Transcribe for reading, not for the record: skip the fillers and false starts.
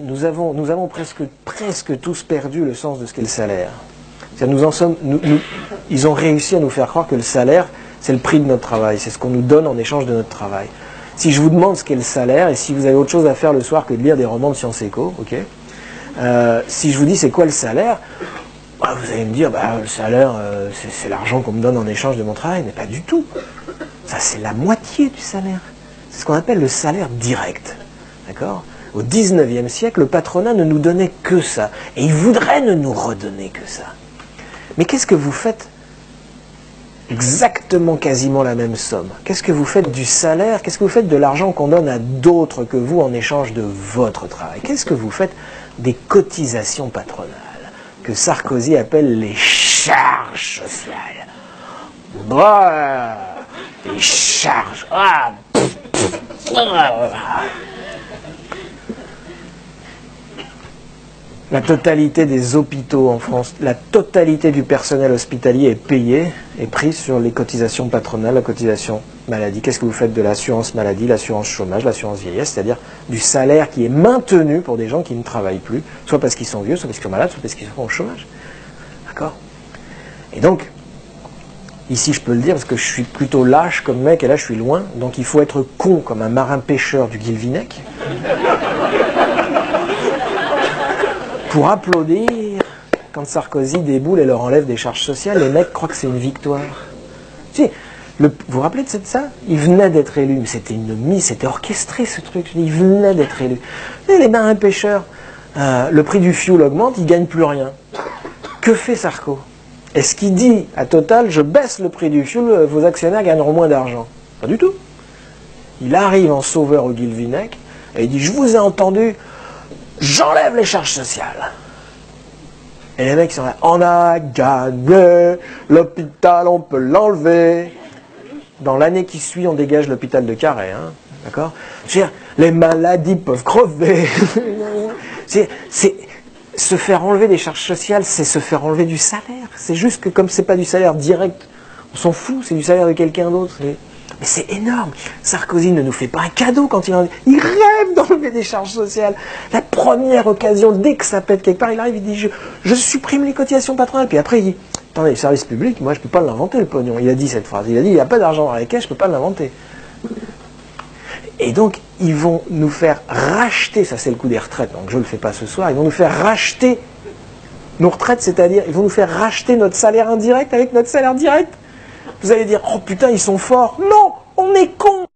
nous avons presque tous perdu le sens de ce qu'est le salaire. Ils ont réussi à nous faire croire que le salaire, c'est le prix de notre travail, c'est ce qu'on nous donne en échange de notre travail. Si je vous demande ce qu'est le salaire, et si vous avez autre chose à faire le soir que de lire des romans de sciences éco, ok, si je vous dis c'est quoi le salaire, bah, vous allez me dire, le salaire, c'est l'argent qu'on me donne en échange de mon travail, mais pas du tout. Ça, c'est la moitié du salaire. C'est ce qu'on appelle le salaire direct. D'accord ? Au 19e siècle, le patronat ne nous donnait que ça. Et il voudrait ne nous redonner que ça. Mais qu'est-ce que vous faites? Exactement, quasiment la même somme. Qu'est-ce que vous faites du salaire? Qu'est-ce que vous faites de l'argent qu'on donne à d'autres que vous en échange de votre travail? Qu'est-ce que vous faites des cotisations patronales, que Sarkozy appelle les charges sociales? Les charges. La totalité des hôpitaux en France, la totalité du personnel hospitalier est prise sur les cotisations patronales, la cotisation maladie. Qu'est-ce que vous faites de l'assurance maladie, l'assurance chômage, l'assurance vieillesse, c'est-à-dire du salaire qui est maintenu pour des gens qui ne travaillent plus, soit parce qu'ils sont vieux, soit parce qu'ils sont malades, soit parce qu'ils sont au chômage. D'accord? Et donc, ici je peux le dire parce que je suis plutôt lâche comme mec et là je suis loin, donc il faut être con comme un marin pêcheur du Guilvinec pour applaudir quand Sarkozy déboule et leur enlève des charges sociales. Les mecs croient que c'est une victoire. Tu sais, vous vous rappelez de ça? Il venait d'être élu, mais c'était une mise, c'était orchestré ce truc. Il venait d'être élu. Et les marins pêcheurs, le prix du fioul augmente, ils ne gagnent plus rien. Que fait Sarko? Est-ce qu'il dit à Total, je baisse le prix du fioul, vos actionnaires gagneront moins d'argent? Pas du tout. Il arrive en sauveur au Guilvinec et il dit, je vous ai entendu, j'enlève les charges sociales. Et les mecs sont là, on a gagné, l'hôpital on peut l'enlever. Dans l'année qui suit, on dégage l'hôpital de Carhaix, hein, d'accord? Les maladies peuvent crever. Se faire enlever des charges sociales, c'est se faire enlever du salaire. C'est juste que comme c'est pas du salaire direct, on s'en fout, c'est du salaire de quelqu'un d'autre. Mais c'est énorme. Sarkozy ne nous fait pas un cadeau quand il rêve d'enlever des charges sociales. La première occasion, dès que ça pète quelque part, il arrive, il dit je supprime les cotisations patronales. Puis après il dit, attendez, le service public, moi je ne peux pas l'inventer le pognon. Il a dit cette phrase, il a dit il n'y a pas d'argent dans les caisses, je ne peux pas l'inventer. Et donc, ils vont nous faire racheter, ça c'est le coup des retraites, donc je ne le fais pas ce soir, ils vont nous faire racheter nos retraites, c'est-à-dire, ils vont nous faire racheter notre salaire indirect avec notre salaire direct. Vous allez dire, oh putain, ils sont forts. Non, on est cons.